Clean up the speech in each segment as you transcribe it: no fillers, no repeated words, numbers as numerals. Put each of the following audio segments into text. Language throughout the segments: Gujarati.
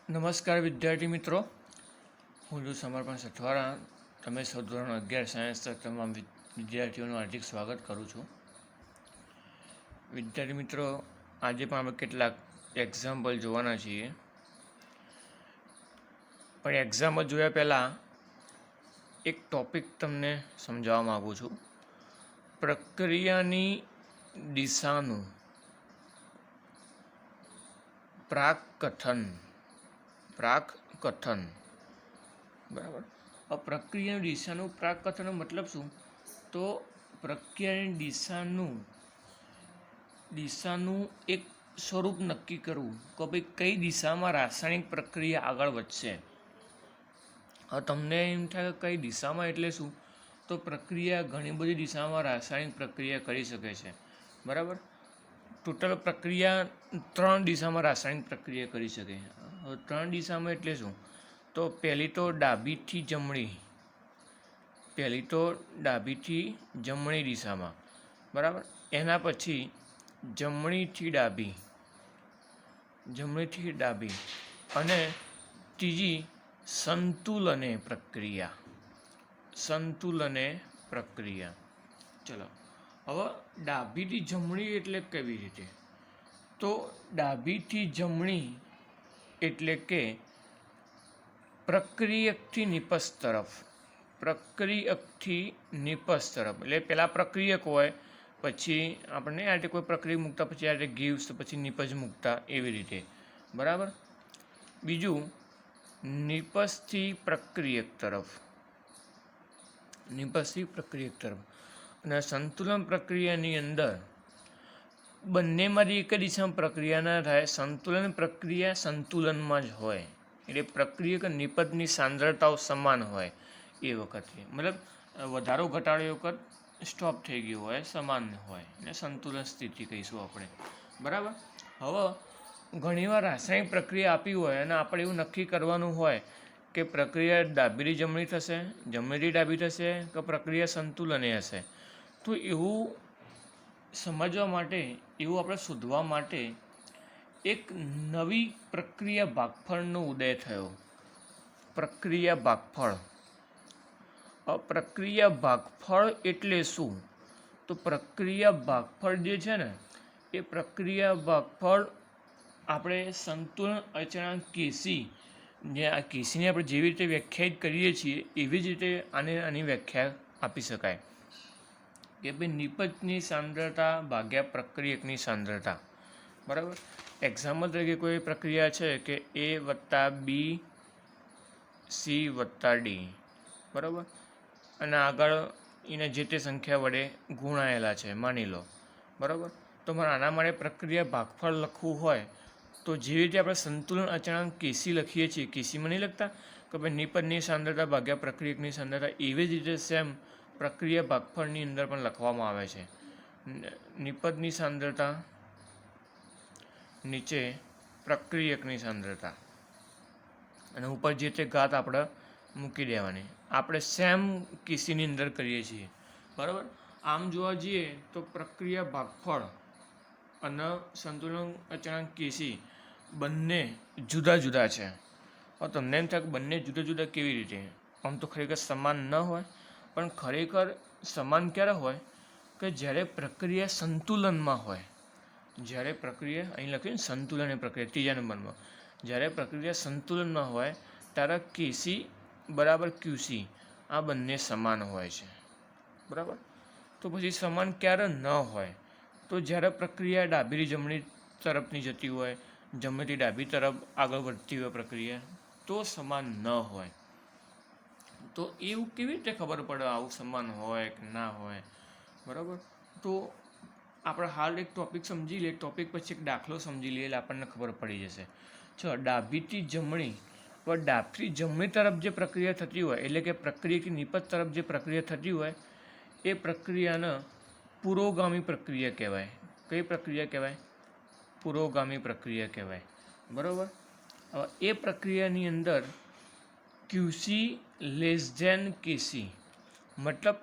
નમસ્કાર વિદ્યાર્થી મિત્રો, હું છું સમર્પણ સથવારા. તમે સૌ ધોરણ 11 સાયન્સ તમામ વિદ્યાર્થીઓનું હાર્દિક સ્વાગત કરું છું. વિદ્યાર્થી મિત્રો, આજે પણ આપણે કેટલાક એક્ઝામ્પલ જોવાના છીએ, પણ એક્ઝામ્પલ જોયા પહેલાં એક ટૉપિક તમને સમજાવવા માગું છું. પ્રક્રિયાની દિશાનું પ્રાકકથન. બરાબર. આ પ્રક્રિયાની દિશાનું પ્રાકકથનનો મતલબ શું? તો પ્રક્રિયાની દિશાનું એક સ્વરૂપ નક્કી કરવું કે ભાઈ કઈ દિશામાં રાસાયણિક પ્રક્રિયા આગળ વધશે. હવે તમને એમ થાય કે કઈ દિશામાં એટલે શું? તો પ્રક્રિયા ઘણી બધી દિશામાં રાસાયણિક પ્રક્રિયા કરી શકે છે. બરાબર. ટોટલ પ્રક્રિયા 3 દિશામાં રાસાયણિક પ્રક્રિયા કરી શકે. હવે 3 દિશામાં એટલે શું? તો પહેલી તો ડાબીથી જમણી દિશામાં. બરાબર. એના પછી જમણીથી ડાબી અને ત્રીજી સંતુલને પ્રક્રિયા. ચલો, હવે ડાબીથી જમણી એટલે કેવી રીતે? તો ડાબીથી જમણી એટલે કે પ્રક્રિયકથી નિપજ તરફ. એટલે પહેલાં પ્રક્રિયક હોય, પછી આપણને આ રીતે કોઈ પ્રક્રિયા મૂકતા, પછી આ રીતે ગીવ્સ, પછી નિપજ મૂકતા, એવી રીતે. બરાબર. બીજું નિપજથી પ્રક્રિયક તરફ. અને સંતુલન પ્રક્રિયાની અંદર બંનેમાંથી એક દિશામાં પ્રક્રિયા ના થાય. સંતુલન પ્રક્રિયા સંતુલનમાં જ હોય, એટલે પ્રક્રિયક અને નિપજની સાંદ્રતાઓ સમાન હોય એ વખતે, મતલબ વધારો ઘટાડો એ વખત સ્ટોપ થઈ ગયો હોય, સમાન હોય, એટલે સંતુલન સ્થિતિ કહીશું આપણે. બરાબર. હવે ઘણીવાર રાસાયણિક પ્રક્રિયા આપી હોય અને આપણે એવું નક્કી કરવાનું હોય કે પ્રક્રિયા ડાબીથી જમણી થશે, જમણીથી ડાબી થશે, કે પ્રક્રિયા સંતુલને હશે. તો એવું સમજવા માટે, એવું આપણે શોધવા માટે એક નવી પ્રક્રિયા ભાગફળનો ઉદય થયો. પ્રક્રિયા ભાગફળ એટલે શું? તો પ્રક્રિયા ભાગફળ જે છે ને, એ પ્રક્રિયા ભાગફળ આપણે સંતુલન અચળાંક કેસી, જે આ કેસીને આપણે જેવી રીતે વ્યાખ્યાયિત કરીએ છીએ એવી જ રીતે આની વ્યાખ્યા આપી શકાય કે ભાઈ નિપજની સાંદ્રતા ભાગ્યા પ્રક્રિયકની સાંદ્રતા. બરાબર. એક્ઝામ્પલ તરીકે કોઈ પ્રક્રિયા છે કે A + B C + D. બરાબર. અને આગળ એને જે તે સંખ્યા વડે ગુણાયેલા છે, માની લો. બરાબર. તો મારે આના માટે પ્રક્રિયા ભાગફળ લખવું હોય તો જેવી રીતે આપણે સંતુલન અચળાંક કેસી લખીએ છીએ, કેસીમાં નહીં લખતા કે ભાઈ નિપજની સાંદ્રતા ભાગ્યા પ્રક્રિયકની સાંદ્રતા, એવી જ રીતે સેમ પ્રક્રિયા ભાગફળની અંદર પણ લખવામાં આવે છે. નિપજની સાંદ્રતા નીચે પ્રક્રિયકની સાંદ્રતા અને ઉપર જે તે ઘાત આપણે મૂકી દેવાની. આપણે સેમ કેસીની અંદર કરીએ છીએ. બરાબર. આમ જોવા જઈએ તો પ્રક્રિયા ભાગફળ અને સંતુલન અચળાંક કેસી બંને જુદા જુદા છે. હવે તમને એમ થાય કે બંને જુદા જુદા કેવી રીતે? આમ તો ખરેખર સમાન ન હોય, પણ ખરેખર સમાન ક્યારે હોય? કે જ્યારે પ્રક્રિયા સંતુલનમાં હોય. જ્યારે પ્રક્રિયા, અહીં લખ્યું ને સંતુલન પ્રક્રિયા, ત્રીજા નંબરમાં, જ્યારે પ્રક્રિયા સંતુલનમાં હોય ત્યારે કેસી બરાબર ક્યુસી આ બંને સમાન હોય છે. બરાબર. તો પછી સમાન ક્યારે ન હોય? તો જ્યારે પ્રક્રિયા ડાબીથી જમણી તરફની જતી હોય, જમણીથી ડાબી તરફ આગળ વધતી હોય પ્રક્રિયા, તો સમાન ન હોય. તો એવું કેવી રીતે ખબર પડે આવું સમાન હોય કે ના હોય? બરાબર. તો આપણે હાલ એક ટૉપિક સમજી લઈએ, ટૉપિક પછી એક દાખલો સમજી લઈએ એટલે આપણને ખબર પડી જશે. ચલો, ડાબીથી જમણી તરફ જે પ્રક્રિયા થતી હોય, એટલે કે પ્રક્રિયાથી નિપજ તરફ જે પ્રક્રિયા થતી હોય, એ પ્રક્રિયાને પુરોગામી પ્રક્રિયા કહેવાય. કઈ પ્રક્રિયા કહેવાય? પુરોગામી પ્રક્રિયા કહેવાય. બરાબર. હવે એ પ્રક્રિયાની અંદર ક્યુસી કેસી, મતલબ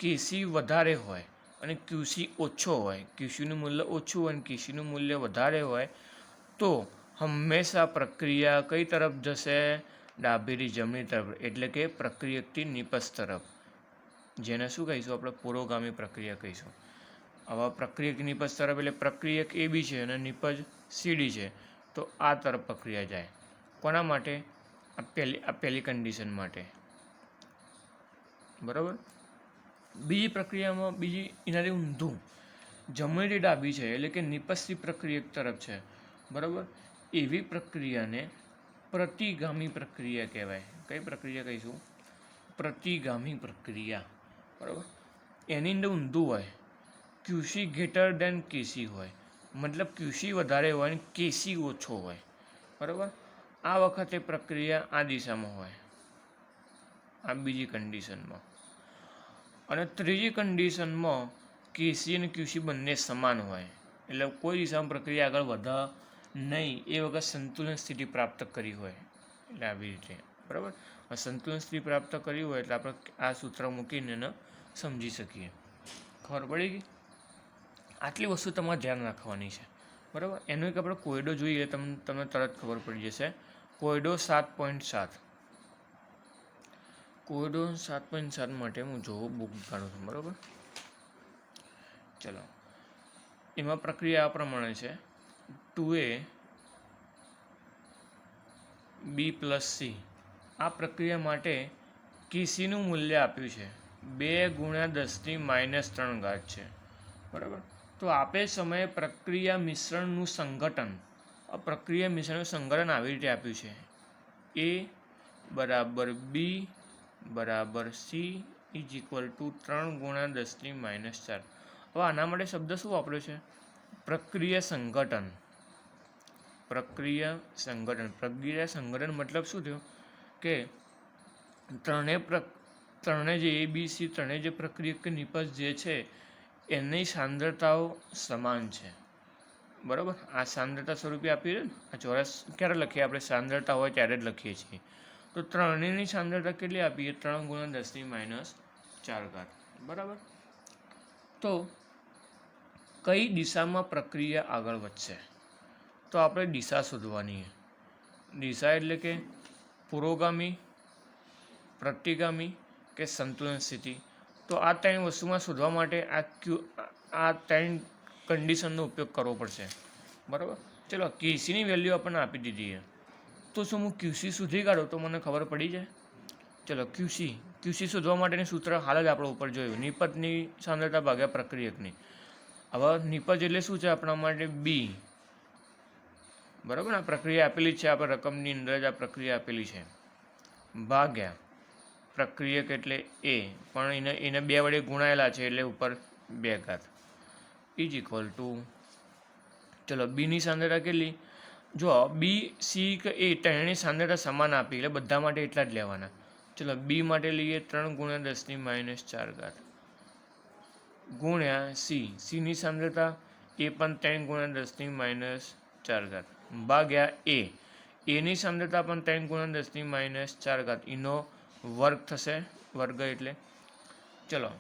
કેસી વધારે હોય અને ક્યુસી ઓછો હોય, ક્યુસીનું મૂલ્ય ઓછું હોય અને કેસીનું મૂલ્ય વધારે હોય, તો હંમેશા પ્રક્રિયા કઈ તરફ જશે? ડાબેથી જમણી તરફ, એટલે કે પ્રક્રિયકથી નિપજ તરફ, જેને શું કહીશું આપણે? પુરોગામી પ્રક્રિયા કહીશું. આવા પ્રક્રિયક નિપજ તરફ એટલે પ્રક્રિયક એ બી છે અને નિપજ સીડી છે, તો આ તરફ પ્રક્રિયા જાય. કોના માટે? આ પહેલી કન્ડિશન માટે, બરાબર. બીજી પ્રક્રિયામાં બીજી એનાથી ઊંધું, જમણીથી ડાબી છે એટલે કે નિપજથી પ્રક્રિયક તરફ છે, બરાબર. એવી પ્રક્રિયાને પ્રતિગામી પ્રક્રિયા કહેવાય. કઈ પ્રક્રિયા કહીશું? પ્રતિગામી પ્રક્રિયા, બરાબર. એની અંદર ઊંધું હોય, ક્યુસી ગ્રેટર દેન કેસી હોય, મતલબ ક્યુસી વધારે હોય અને કેસી ઓછો હોય, બરાબર. આ વખતે પ્રક્રિયા આ દિશામાં હોય, આ બીજી કન્ડિશનમાં. અને ત્રીજી કન્ડિશનમાં કેસી અને ક્યુસી બંને સમાન હોય, એટલે કોઈ દિશામાં પ્રક્રિયા આગળ વધે નહીં, એ વખત સંતુલન સ્થિતિ પ્રાપ્ત કરી હોય, એટલે આવી રીતે, બરાબર. સંતુલન સ્થિતિ પ્રાપ્ત કરી હોય એટલે આપણે આ સૂત્ર મૂકીને એને સમજી શકીએ. ખબર પડી ગઈ? આટલી વસ્તુ તમારે ધ્યાન રાખવાની છે, બરાબર. એનો એક આપણે કોયડો જોઈએ, તમને તરત ખબર પડી જશે. કોયડો 7.7. કોયડો 7.7 માટે હું જોઉં બુક કાઢું છું, બરાબર. ચલો, એમાં પ્રક્રિયા આ પ્રમાણે છે: 2a b + c. આ પ્રક્રિયા માટે કેસીનું મૂલ્ય આપ્યું છે 2 × 10⁻³ છે, બરાબર. તો આપેલ સમયે પ્રક્રિયા મિશ્રણનું સંઘટન, આ પ્રક્રિયા મિશ્રણનું સંઘટન આવી રીતે આપ્યું છે: a = b = c = 3 × 10⁻⁴. હવે આના માટે શબ્દ શું વાપર્યો છે? પ્રક્રિયા સંઘટન. પ્રક્રિયા સંઘટન મતલબ શું થયું કે ત્રણે જે a b c ત્રણેય જે પ્રક્રિયક કે નિપજ જે છે એની સાંદ્રતાઓ સમાન છે, બરાબર. આ સાંદ્રતા સ્વરૂપે આપી છે ને, આ ચોરસ ક્યારે લખીએ આપણે? સાંદ્રતા હોય ત્યારે જ લખીએ છીએ. તો ત્રણેયની સાંદ્રતા કેટલી આપીએ? 3 × 10⁻⁴, બરાબર. તો કઈ દિશામાં પ્રક્રિયા આગળ વધશે? તો આપણે દિશા શોધવાની. દિશા એટલે કે પુરોગામી, પ્રતિગામી કે સંતુલન સ્થિતિ. તો આ ત્રણ વસ્તુમાં શોધવા માટે આ ત્રણ કન્ડિશનનો ઉપયોગ કરવો પડશે, બરાબર. ચલો, કેસીની વેલ્યુ આપણને આપી દીધી છે, તો શું હું ક્યુસી સુધી કાઢું તો મને ખબર પડી જાય? ચલો, ક્યુસી શોધવા માટેનું સૂત્ર હાલ જ આપણે ઉપર જોયું: નિપજની સાંદ્રતા ભાગ્યા પ્રક્રિયકની. હવે નિપજ એટલે શું છે આપણા માટે? બી, બરાબર. આ પ્રક્રિયા આપેલી છે, આપણે રકમની અંદર જ આ પ્રક્રિયા આપેલી છે, ભાગ્યા પ્રક્રિયક એટલે એ, પણ એને 2 વડે ગુણાયેલા છે એટલે ઉપર 2 = ચલો, બીની સાંદ્રતા કેટલી? જો બી, સી કે એ ત્રણેયની સાંદ્રતા સમાન આપી એટલે બધા માટે એટલા જ લેવાના. ચલો, બી માટે લઈએ 3 × 10⁻⁴ ગુણ્યા સીની સાંદ્રતા એ પણ 3 × 10⁻⁴ ભાગ્યા એની સાંદ્રતા પણ 3 × 10⁻⁴, એનો વર્ગ થશે, વર્ગ એટલે. ચલો,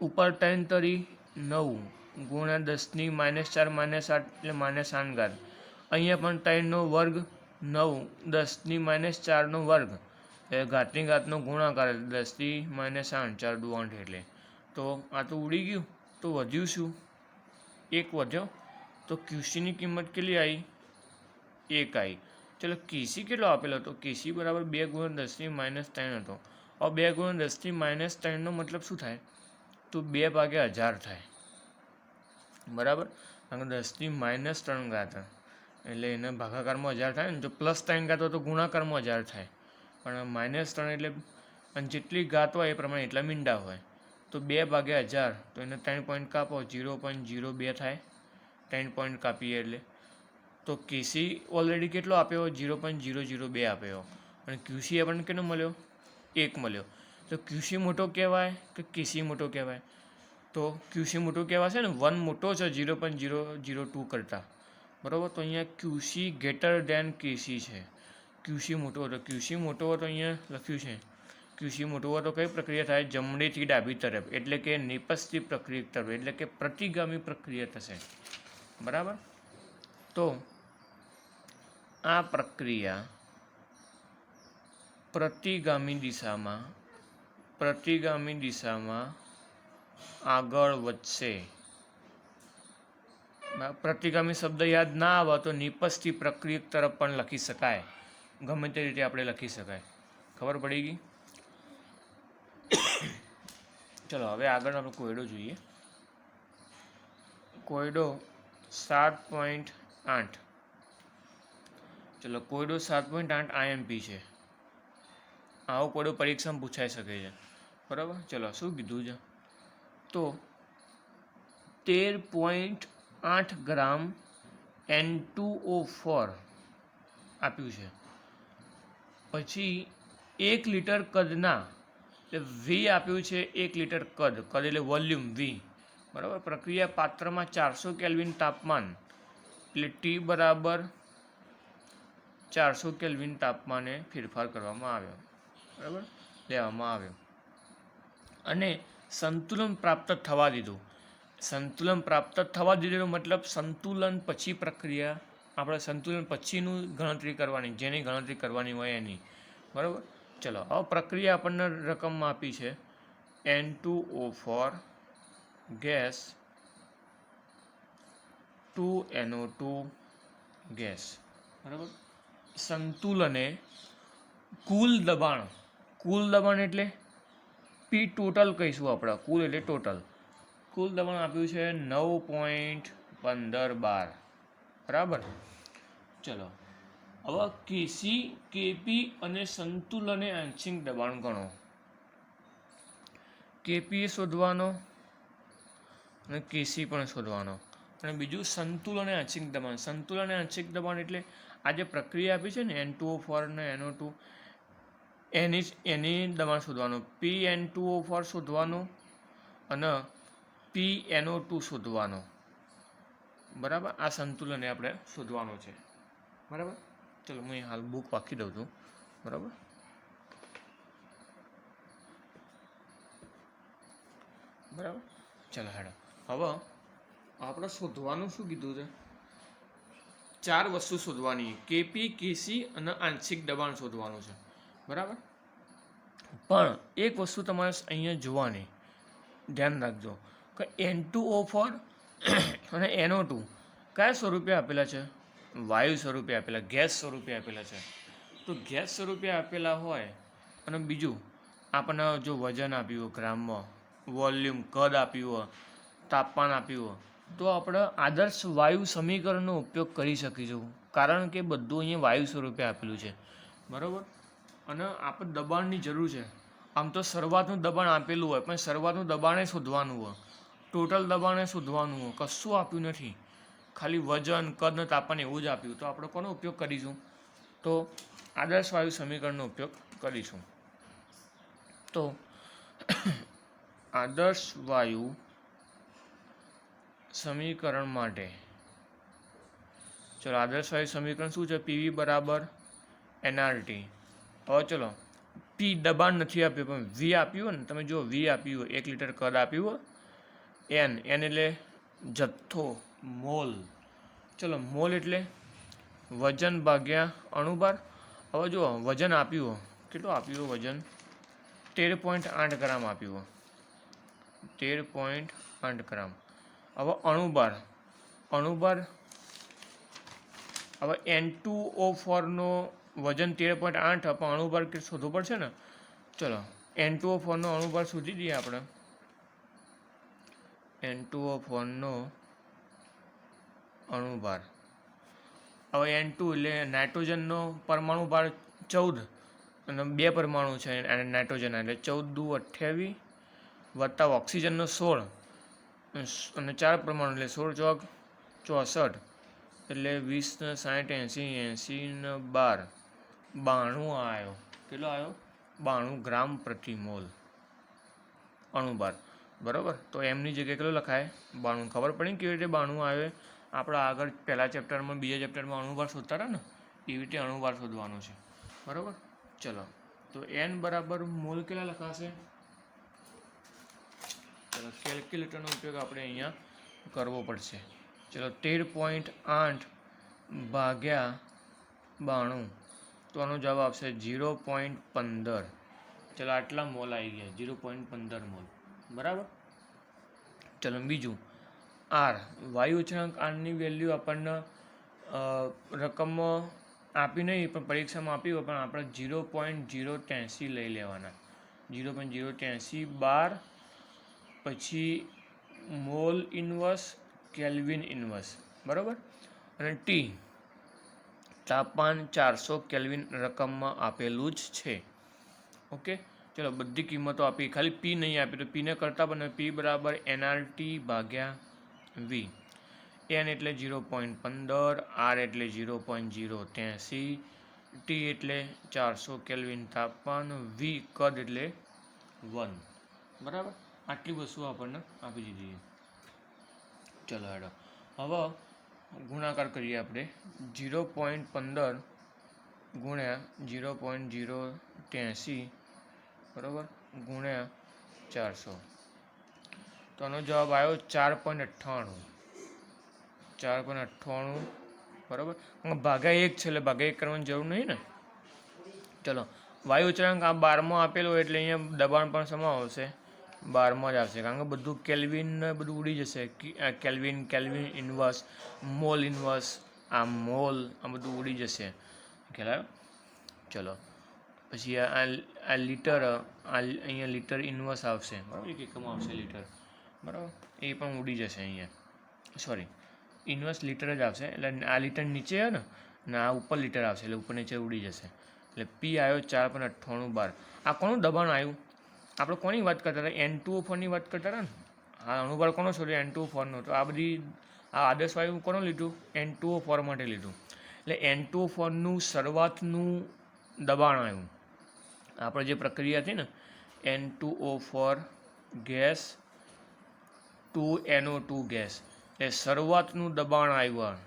ઉપર 3 તરી 9 × 10⁻⁴ એટલે -8. અહીંયા પણ 3નો વર્ગ 9 10⁻⁴ વર્ગ, એટલે ઘાતની ઘાતનો ગુણાકાર 10⁻⁷ 4 દુ 8 એટલે. તો આ તો ઉડી ગયું, તો વધ્યું શું? 1 વધ્યો. તો ક્યુસીની કિંમત કેટલી આવી? 1 આવી. ચલો, કેસી કેટલો આપેલો હતો? કેસી બરાબર 2 × 10⁻³ હતો. હવે 2 × 10⁻³ નો મતલબ શું થાય? તો 2/1000 થાય, બરાબર. કારણ કે 10⁻³ એટલે એને ભાગાકારમાં 1000 થાય ને. જો +3 હોય તો ગુણાકારમાં 1000 થાય, પણ -3 એટલે અને જેટલી ઘાત હોય એ પ્રમાણે એટલા મીંડા હોય. તો 2/1000, તો એને 3 પોઈન્ટ કાપો, 0.02 થાય. 3 પોઈન્ટ કાપીએ એટલે. તો કેસી ઓલરેડી કેટલો આપ્યો? 0.002 આપ્યો, અને ક્યુસી આપણને કેટલો મળ્યો? 1 મળ્યો. તો ક્યુસી મોટો કહેવાય કે કેસી મોટો કહેવાય? તો ક્યુસી મોટો કહેવાશે ને, 1 મોટો છે 0.002 કરતાં, બરાબર. તો અહીંયા ક્યુસી ગ્રેટર દેન કેસી છે. ક્યુસી મોટો હતો, ક્યુસી મોટો હતો, અહીંયા લખ્યું છે ક્યુસી મોટો હોય તો કઈ પ્રક્રિયા થાય? જમણીથી ડાબી તરફ, એટલે કે નિપજથી પ્રક્રિયક તરફ, એટલે કે પ્રતિગામી પ્રક્રિયા થશે, બરાબર. તો આ પ્રક્રિયા પ્રતિગામી દિશામાં આગળ વધશે. પ્રતિગામી શબ્દ યાદ ના આવે તો નિપજતી પ્રક્રિયક તરફ પણ લખી શકાય, ગમે તે રીતે આપણે લખી શકાય. ખબર પડી ગઈ? ચલો હવે આગળ આપણે કોયડો જોઈએ. કોયડો 7.8. ચલો કોયડો 7.8 IMP છે. આવો કોયડો પરીક્ષામાં પૂછાઈ શકે છે. બરાબર. ચલો શું કીધું છે? તો 13.8 ગ્રામ N2O4 આપ્યું છે. પછી 1 લિટર કદના V આપ્યું છે. 1 લિટર કદ એટલે વોલ્યુમ V. બરાબર. પ્રક્રિયા પાત્રમાં 400 કેલ્વિન તાપમાન એટલે T બરાબર 400 કેલ્વિન તાપમાને ફેરફાર કરવામાં આવ્યો. બરાબર, લેવામાં આવ્યો અને સંતુલન પ્રાપ્ત થવા દીધું. સંતુલન પ્રાપ્ત થવા દીધેલો મતલબ સંતુલન પછી પ્રક્રિયા, આપણે સંતુલન પછીનું ગણતરી કરવાની, જેની ગણતરી કરવાની હોય એની. બરાબર. ચલો હવે પ્રક્રિયા આપણને રકમમાં આપી છે N2O4 ગેસ 2NO2 ગેસ. બરાબર. સંતુલને કુલ દબાણ એટલે પી ટોટલ કહીશું આપણે. કુલ એટલે ટોટલ. કુલ દબાણ આપ્યું છે 9.15 bar. બરાબર. ચલો હવે કેસી, કેપી અને સંતુલને આંશિક દબાણ ગણો. કેપી શોધવાનો અને કેસી પણ શોધવાનો, અને બીજું સંતુલન અને આંશિક દબાણ. સંતુલન અને આંશિક દબાણ એટલે આ જે પ્રક્રિયા આપી છે ને N2O4 અને NO2, એની દબાણ શોધવાનું. PN2O4 શોધવાનું અને PNO2 શોધવાનો. બરાબર. આ સંતુલન આપણે શોધવાનું છે. બરાબર. ચલો હું હાલ બુક વાંચી દઉં છું. બરાબર. બરાબર. ચલો હેડો હવે આપણે શોધવાનું શું કીધું છે? 4 વસ્તુ શોધવાની. કેપી, કેસી અને આંશિક દબાણ શોધવાનું છે. બરાબર. પણ એક વસ્તુ તમારે અહીંયા જોવાની, ધ્યાન રાખજો કે N2O4 અને NO2 કયા સ્વરૂપે આપેલા છે? વાયુ સ્વરૂપે આપેલા, ગેસ સ્વરૂપે આપેલા છે. તો ગેસ સ્વરૂપે આપેલા હોય અને બીજું આપણને જો વજન આપ્યું હોય ગ્રામમાં, વોલ્યુમ, કદ આપ્યું હોય, તાપમાન આપ્યું હોય, તો આપણે આદર્શ વાયુ સમીકરણનો ઉપયોગ કરી શકીશું, કારણ કે બધું અહીંયા વાયુ સ્વરૂપે આપેલું છે. બરાબર. અને આપણે દબાણની જરૂર છે. આમ તો શરૂઆતનું દબાણ આપેલું હોય, પણ શરૂઆતનું દબાણે શોધવાનું હોય, ટોટલ દબાણે શોધવાનું હોય. કશું આપ્યું નથી, ખાલી વજન, કદ અને તાપમાન એવું જ આપ્યું. તો આપણે કોનો ઉપયોગ કરીશું? તો આદર્શ વાયુ સમીકરણનો ઉપયોગ કરીશું. તો આદર્શ વાયુ સમીકરણ માટે ચલો આદર્શ વાયુ સમીકરણ શું છે? PV બરાબર nRT. હવે ચલો પી દબાણ નથી આપ્યું, પણ V આપ્યું હોય ને, તમે જો V આપ્યું હોય, 1 લિટર કદ આપ્યું હોય, N એટલે જથ્થો, મોલ. ચલો મોલ એટલે વજન ભાગ્યા અણુભાર. હવે જો વજન આપ્યું હોય, કેટલું આપ્યું હોય વજન? 13.8 ગ્રામ આપ્યું હોય, 13.8 ગ્રામ. હવે અણુભાર હવે N2O4 નો વજન 13.8, પણ અણુભાર શોધવો પડશે ને. ચલો N2O4 નો અણુભાર શોધી દઈએ આપણે. N2O4 નો અણુભાર, હવે N2 એટલે નાઇટ્રોજનનો પરમાણુ ભાર 14 અને 2 પરમાણુ છે નાઇટ્રોજન, એટલે 14 દુ 28 વત્તા ઓક્સિજનનો 16 અને 4 પરમાણુ એટલે 16 ચોક 64, એટલે 20 ને 60 80 ને 12 92 આવ્યો. કેટલો આવ્યો? 92 ગ્રામ પ્રતિ મોલ અણુભાર. બરાબર. તો એમની જગ્યાએ કેટલો લખાય? 92. ખબર પડી કેવી રીતે 92 આવે? આપણે આગળ પહેલા ચેપ્ટરમાં, બીજા ચેપ્ટરમાં અણુભાર શોધતા હતા ને, એવી રીતે અણુભાર શોધવાનો છે. બરાબર. ચલો તો N બરાબર મોલ કેટલા લખાશે? ચલો કેલ્ક્યુલેટરનો ઉપયોગ આપણે અહીંયા કરવો પડશે. ચલો 13.8 ભાગ્યા 92, તો આનો જવાબ આવશે 0.15. ચલો આટલા મોલ આવી ગયા, 0.15 મોલ. બરાબર. ચલો બીજું, આર, વાયુ અચળાંક આરની વેલ્યુ આપણને રકમમાં આપી નહીં, પણ પરીક્ષામાં આપી હોય, પણ આપણે 0.083 લઈ લેવાના. 0.083 બાર, પછી મોલ ઇન્વર્સ, કેલ્વિન ઇન્વર્સ. બરાબર. અને ટી, તાપમાન 400 કેલ્વિન રકમમાં આપેલું જ છે. ઓકે. ચલો બધી કિંમતો આપી, ખાલી પી નહીં આપી, તો પીને કરતાં પણ પી બરાબર એનઆરટી ભાગ્યા વી. એન એટલે 0.15, આર એટલે 0.083, ટી એટલે 400 કેલ્વિન તાપમાન, વી કદ એટલે 1. બરાબર. આટલી વસ્તુ આપણને આપી દીધી. ચલો હેડો હવે ગુણાકાર કરીએ આપણે. 0.15 ગુણ્યા 0.083 બરાબર ગુણ્યા 400, તો આનો જવાબ આવ્યો 4.98. 4.98 બરાબર. ભાગ્યા 1 છે એટલે ભાગ્યા 1 કરવાની જરૂર નહીં ને. ચલો વાયુ અચળાંક આ 12માં આપેલો એટલે અહીંયા દબાણ પણ સમા આવશે, 12માં જ આવશે, કારણ કે બધું કેલ્વિન ને બધું ઉડી જશે. Kelvin, kelvin inverse, mall inverse, આ મોલ, આ બધું ઉડી જશે. ખ્યાલ આવ્યો. ચલો પછી આ લીટર, અહીંયા લીટર ઇન્વર્સ આવશે. બરાબર. એક એકમ આવશે લીટર. બરાબર. એ પણ ઉડી જશે અહીંયા. સોરી, ઇન્વર્સ લીટર જ આવશે, એટલે આ લીટર નીચે છે ને આ ઉપર લીટર આવશે, એટલે ઉપર નીચે ઉડી જશે. એટલે પી આવ્યો 4.98 બાર. આ કોનું દબાણ આવ્યું? આપણે કોની વાત કરતા હતા? N2O4ની વાત કરતા હતા ને. હા, અણુબળ કોનો શોધ્યો? N2O4નો. તો આ બધી આ આદર્શ વાયુ કોનો લીધું? N2O4 માટે લીધું. એટલે N2O4નું શરૂઆતનું દબાણ આવ્યું. આપણે જે પ્રક્રિયા હતી ને, N2O4 gas two NO2 gas, એ શરૂઆતનું દબાણ આવ્યું.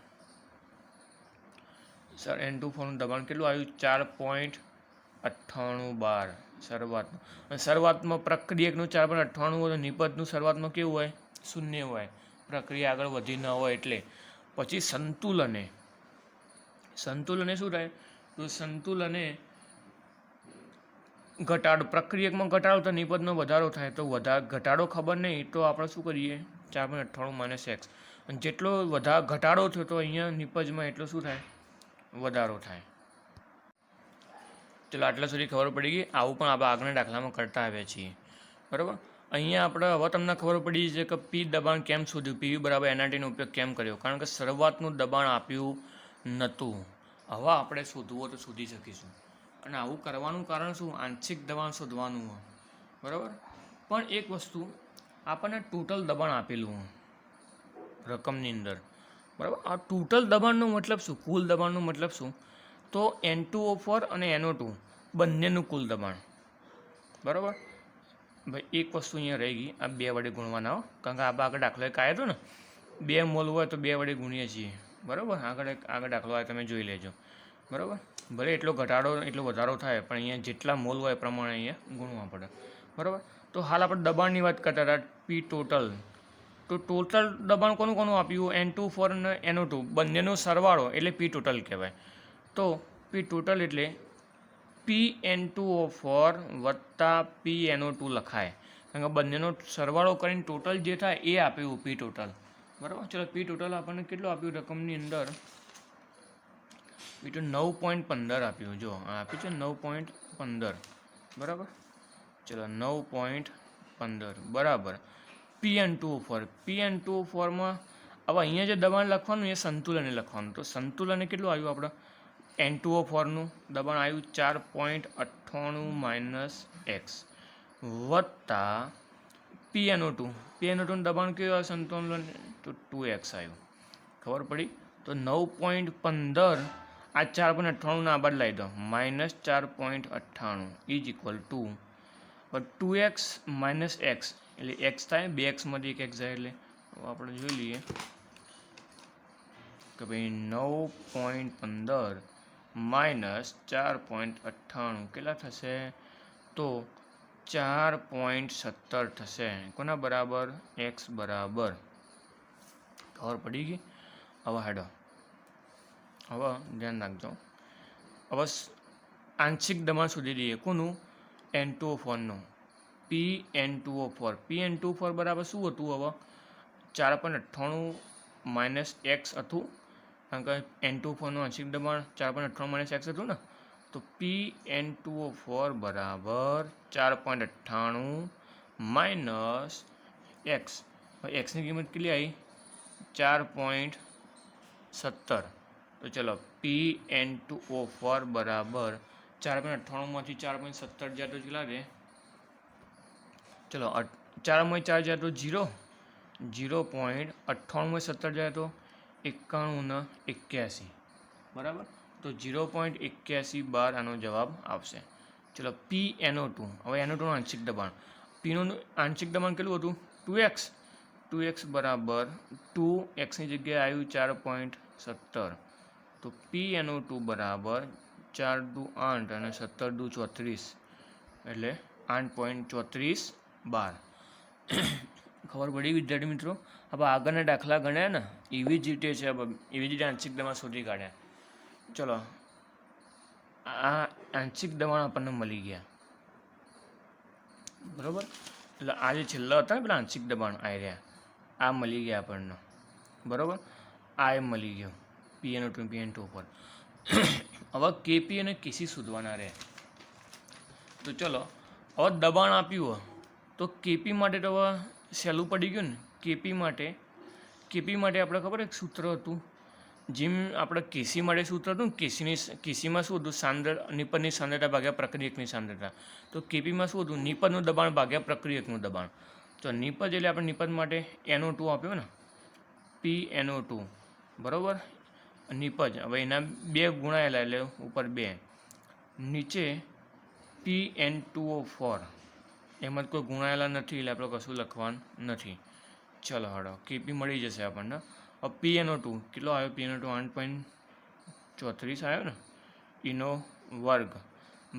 સર N2O4નું દબાણ કેટલું આવ્યું? 4.98 બાર શરૂઆતનું. અને શરૂઆતમાં પ્રક્રિયકનું 4.98 હોય, તો નિપજનું શરૂઆતમાં કેવું હોય? 0 હોય. પ્રક્રિયા આગળ વધી ન હોય એટલે. પછી સંતુલને શું થાય? તો સંતુલને ઘટાડો, પ્રક્રિયકમાં ઘટાડો તો નિપજનો વધારો થાય. તો ઘટાડો ખબર નહીં તો આપણે શું કરીએ? 4.98 - x. અને જેટલો ઘટાડો થયો તો અહીંયા નિપજમાં એટલો શું થાય? વધારો થાય. ચલો આટલા સુધી ખબર પડી ગઈ. આવું પણ આપણે આગળના દાખલામાં કરતા આવ્યા છીએ. બરાબર. અહીંયા આપણે હવે તમને ખબર પડી છે કે પી દબાણ કેમ શોધ્યું, પીવી બરાબર એનઆરટીનો ઉપયોગ કેમ કર્યો? કારણ કે શરૂઆતનું દબાણ આપ્યું નહોતું. હવે આપણે શોધવું હોય તો શોધી શકીશું. અને આવું કરવાનું કારણ શું? આંશિક દબાણ શોધવાનું હોય. બરાબર. પણ એક વસ્તુ, આપણને ટોટલ દબાણ આપેલું હોય રકમની અંદર. બરાબર. આ ટોટલ દબાણનો મતલબ શું? કુલ દબાણનો મતલબ શું? તો N2O4 અને NO2 બંનેનું કુલ દબાણ. બરાબર. ભાઈ એક વસ્તુ અહીંયા રહી ગઈ, આ 2 વડે ગુણવાના હો, કારણ કે આપણે આગળ દાખલો એક આવ્યો હતો ને, 2 મોલ હોય તો 2 વડે ગુણીએ છીએ. બરાબર. આગળ દાખલો આવે તમે જોઈ લેજો. બરાબર. ભલે એટલો ઘટાડો એટલો વધારો થાય, પણ અહીંયા જેટલા મોલ હોય એ પ્રમાણે અહીંયા ગુણવા પડે. બરાબર. તો હાલ આપણે દબાણની વાત કરતા હતા, પી ટોટલ. તો ટોટલ દબાણ કોનું આપ્યું? N2O4 અને NO2 બંનેનો સરવાળો એટલે પી ટોટલ કહેવાય. તો પી ટોટલ એટલે PN2O4 વત્તા PNO2 લખાય, કારણ કે બંનેનો સરવાળો કરીને ટોટલ જે થાય એ આપ્યું પી ટોટલ. બરાબર. ચલો પી ટોટલ આપણને કેટલું આપ્યું રકમની અંદર? બીજું 9.15 આપ્યું. જો આપ્યું છે 9.15. બરાબર. ચલો 9.15 બરાબર PN2O4માં હવે અહીંયા જે દબાણ લખવાનું એ સંતુલને લખવાનું. તો સંતુલને કેટલું આવ્યું? આપણે N2O4નું દબાણ આવ્યું 4.98 - x વત્તા PNO2નું દબાણ કેવું આવ્યું સંતુલન? તો 2x આવ્યું. ખબર પડી? તો 9.15 આ 4.98 ના બદલાઈ દો, -4.98 is equal to 2x - x, એટલે x થાય, 2xમાંથી 1 x જાય, એટલે આપણે જોઈ લઈએ કે ભાઈ 9.15 - 4.98 કેટલા થશે? તો 4.17 થશે. કોના બરાબર? x બરાબર. ખબર પડી ગઈ? હવે હેડો હવે ધ્યાન રાખજો. હવે આંશિક દબાણ શોધી દઈએ. કોનું? N2O4નું. PN2O4. PN2O4 બરાબર શું હતું? હવે 4.98 - x હતું, કારણ કે N2O4નું આંશિક દબાણ 4.98 - x હતું ને. તો PN2O4 બરાબર 4.98 - x. એક્સની કિંમત કેટલી આવી? 4.17. તો ચલો PN2O4 બરાબર 4.98માંથી 4.17 જાય તો કેટલા રહે? ચલો 4 × 4 જાય તો 0. 0.98 જાય તો 91 × 81. બરાબર. તો 0.81 આનો જવાબ આવશે. ચલો PNO2. હવે NO2નું આંશિક દબાણ. પીનું આંશિક દબાણ કેટલું હતું? 2x. 2x બરાબર 2xની જગ્યાએ આવ્યું 4.17. તો PNO2 બરાબર 4 × 2 = 8 અને 17 × 2 = 34, એટલે 8.34 bar. ખબર પડી વિદ્યાર્થી મિત્રો? હવે આગળના દાખલા ગણ્યા ને એવી જ રીતે છે, એવી જ રીતે આંશિક દબાણ શોધી કાઢ્યા. ચલો આ આંશિક દબાણ આપણને મળી ગયા, બરાબર. એટલે આ જે છેલ્લા હતા ને પેલા આંશિક દબાણ આવી રહ્યા, આ મળી ગયા આપણને, બરાબર. આ એ મળી ગયો PNO2 PN2O4. હવે KP અને KC શોધવાના રહે. તો ચલો હવે દબાણ આપ્યું હોય તો KP માટે તો હવે સહેલું પડી ગયું ને. KP માટે આપણે ખબર એક સૂત્ર હતું, જેમ આપણે KC માટે સૂત્ર હતું ને. KCમાં શું હતું? નિપજની સાંદ્રતા ભાગ્યા પ્રક્રિયકની સાંદ્રતા. તો KPમાં શું હતું? નિપજનું દબાણ ભાગ્યા પ્રક્રિયકનું દબાણ. તો નિપજ એટલે આપણે નિપજ માટે NO2 આપ્યો ને, PNO2, બરાબર. નિપજ હવે એના 2 ગુણાયેલા એટલે ઉપર 2, નીચે PN2O4, એમાં જ કોઈ ગુણાયેલા નથી એટલે આપણે કશું લખવાનું નથી. ચલો હળો KP મળી જશે આપણને. હવે PNO2 કેટલો આવ્યો? PNO2 8.34 આવ્યો ને, એનો વર્ગ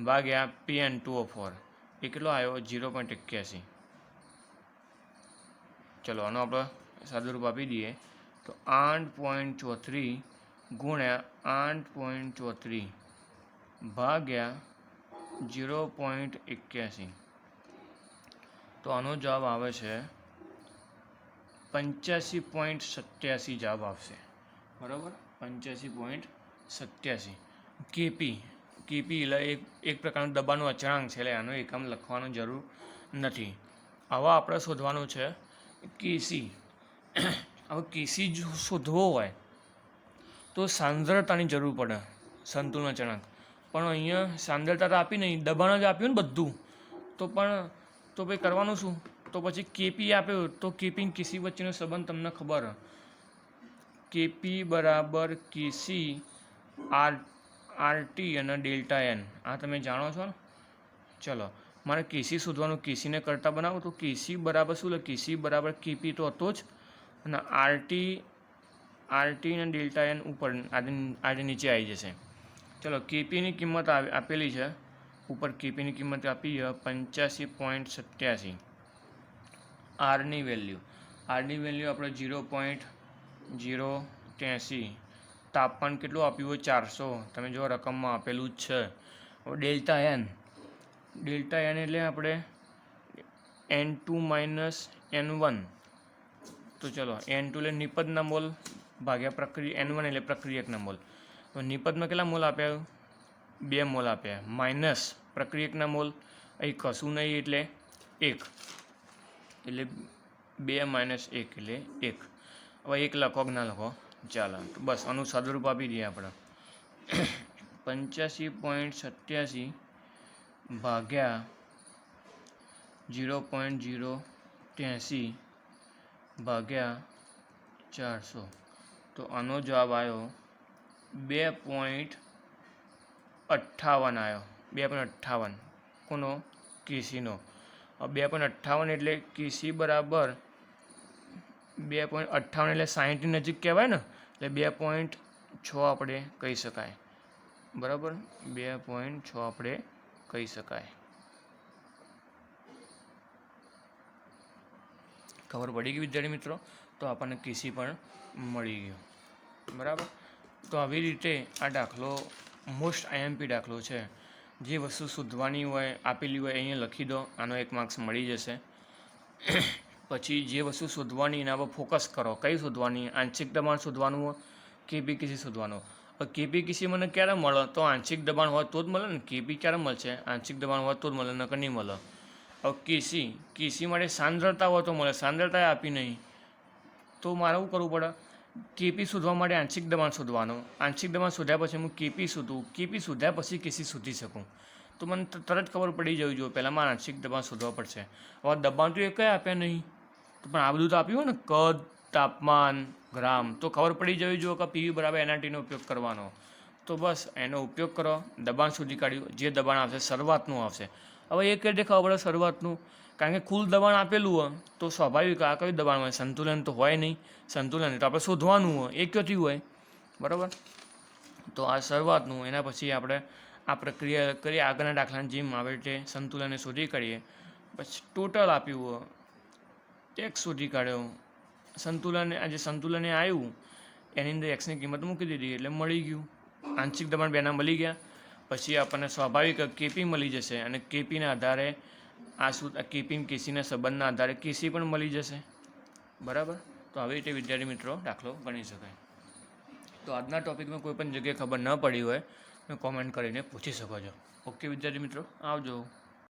ભાગ્યા PN2O4 એ કેટલો આવ્યો? 0.81. ચલો આનો આપણે સાદુરૂપ આપી દઈએ તો 8.34 ગુણ્યા 8.34 ભાગ્યા 0.81. તો આનો જવાબ આવે છે 85.87 જવાબ આવશે, બરાબર. 85.87. KP એટલે એક પ્રકારનું દબાણનું અચળાંક છે, એટલે આનો એકમ લખવાની જરૂર નથી. હવે આપણે શોધવાનું છે KC. હવે KC જો શોધવો હોય તો સાંદ્રતાની જરૂર પડે, સંતુલન અચળાંક. પણ અહીંયા સાંદ્રતા તો આપી નહીં, દબાણ જ આપ્યું ને બધું. તો ભાઈ કરવાનું શું? તો પછી KP આપ્યો તો KP અને KC વચ્ચેનો સંબંધ તમને ખબર. KP બરાબર KC RT અને ΔN, આ તમે જાણો છો ને. ચલો મારે KC શોધવાનું. KCને કરતા બનાવો તો KC બરાબર શું? KC બરાબર KP તો હતો જ, અને RT અને ΔN ઉપર આજે નીચે આવી જશે. ચલો KPની કિંમત આપેલી છે ઉપર. KPની કિંમત આપી 85.87. Rની વેલ્યુ આપણે 0.083. તાપમાન કેટલું આપ્યું હોય? 400. તમે જો રકમમાં આપેલું જ છે. હવે ΔN એટલે આપણે N2 - N1. તો ચલો N2 એટલે નિપજના મોલ ભાગ્યા N1 એટલે પ્રક્રિયકના મોલ. તો નિપજમાં કેટલા મોલ આપ્યા? 2 મોલ આપ્યા, માઇનસ પ્રક્રિયકના મોલ અહીં કશું નહીં એટલે 1, એટલે 2 - 1 એટલે 1. હવે 1 લખો કે ના લખો ચાલો, બસ આનું સાદુરૂપ આપી દઈએ આપણે. 85.87 ભાગ્યા 0.083 ભાગ્યા 400. તો આનો જવાબ આવ્યો 2.58 આવ્યો. 2.58 કોનો? KCનો. 2.58 એટલે KC બરાબર 2.58 એટલે 60ની નજીક કહેવાય ને, એટલે 2.6 આપણે કહી શકાય, બરાબર. 2.6 આપણે કહી શકાય. ખબર પડી ગઈ વિદ્યાર્થી મિત્રો? તો આપણને KC પણ મળી ગયું, બરાબર. તો આવી રીતે આ દાખલો મોસ્ટ આઈએમપી દાખલો છે. જે વસ્તુ શોધવાની હોય આપેલી હોય અહીંયા લખી દો, આનો 1 માર્ક્સ મળી જશે. પછી જે વસ્તુ શોધવાની એના પર ફોકસ કરો. કઈ શોધવાની? આંશિક દબાણ શોધવાનું હોય, કેપીકેસી શોધવાનું. કેપીકેસી મને ક્યારે મળે? તો આંશિક દબાણ હોય તો જ મળે ને. કેપી ક્યારે મળશે? આંશિક દબાણ હોય તો જ મળે, નકર નહીં મળે. હવે કેસી માટે સાંદ્રતા હોય તો મળે, સાંદ્રતા આપી નહીં તો મારે શું કરવું પડે? કેપી શોધવા માટે આંશિક દબાણ શોધવાનું. આંશિક દબાણ શોધ્યા પછી હું કેપી શોધું, કેપી શોધ્યા પછી કેસી શોધી શકું. તો મને તરત ખબર પડી જવી જોઈએ પહેલાં મારે આંશિક દબાણ શોધવા પડશે. હવે દબાણ તો એ કંઈ આપ્યા નહીં, પણ આ બધું તો આપ્યું હોય ને, કદ, તાપમાન, ગ્રામ, તો ખબર પડી જવી જોઈએ કે પીવી બરાબર એનઆરટીનો ઉપયોગ કરવાનો. તો બસ એનો ઉપયોગ કરો, દબાણ શોધી કાઢ્યું. જે દબાણ આવશે શરૂઆતનું આવશે. હવે એ કઈ રીતે ખબર પડે શરૂઆતનું? કારણ કે કુલ દબાણ આપેલું હોય તો સ્વાભાવિક આ કયું દબાણ હોય? સંતુલન તો હોય નહીં. સંતુલન તો આપણે શોધવાનું હોય, એ ક્યાંથી હોય? બરાબર. તો આ શરૂઆતનું, એના પછી આપણે આ પ્રક્રિયા કરીએ આગળના દાખલાની જેમ આવે તે સંતુલનને શોધી કાઢીએ. પછી ટોટલ આપ્યું હોય, એક્સ શોધી કાઢ્યો. સંતુલન જે સંતુલને આવ્યું એની અંદર એક્સની કિંમત મૂકી દીધી એટલે મળી ગયું. આંશિક દબાણ બેના મળી ગયા. પછી આપણને સ્વાભાવિક કેપી મળી જશે, અને કેપીના આધારે કેપી કેસીના સંબંધના આધારે કેસી પણ મળી જશે. બરાબર. તો આવી રીતે વિદ્યાર્થી મિત્રો દાખલો ગણી શકાય. તો આજના ટૉપિકમાં કોઈ પણ જગ્યાએ ખબર ન પડી હોય તો કોમેન્ટ કરીને પૂછી શકો છો. ઓકે વિદ્યાર્થી મિત્રો, આવજો.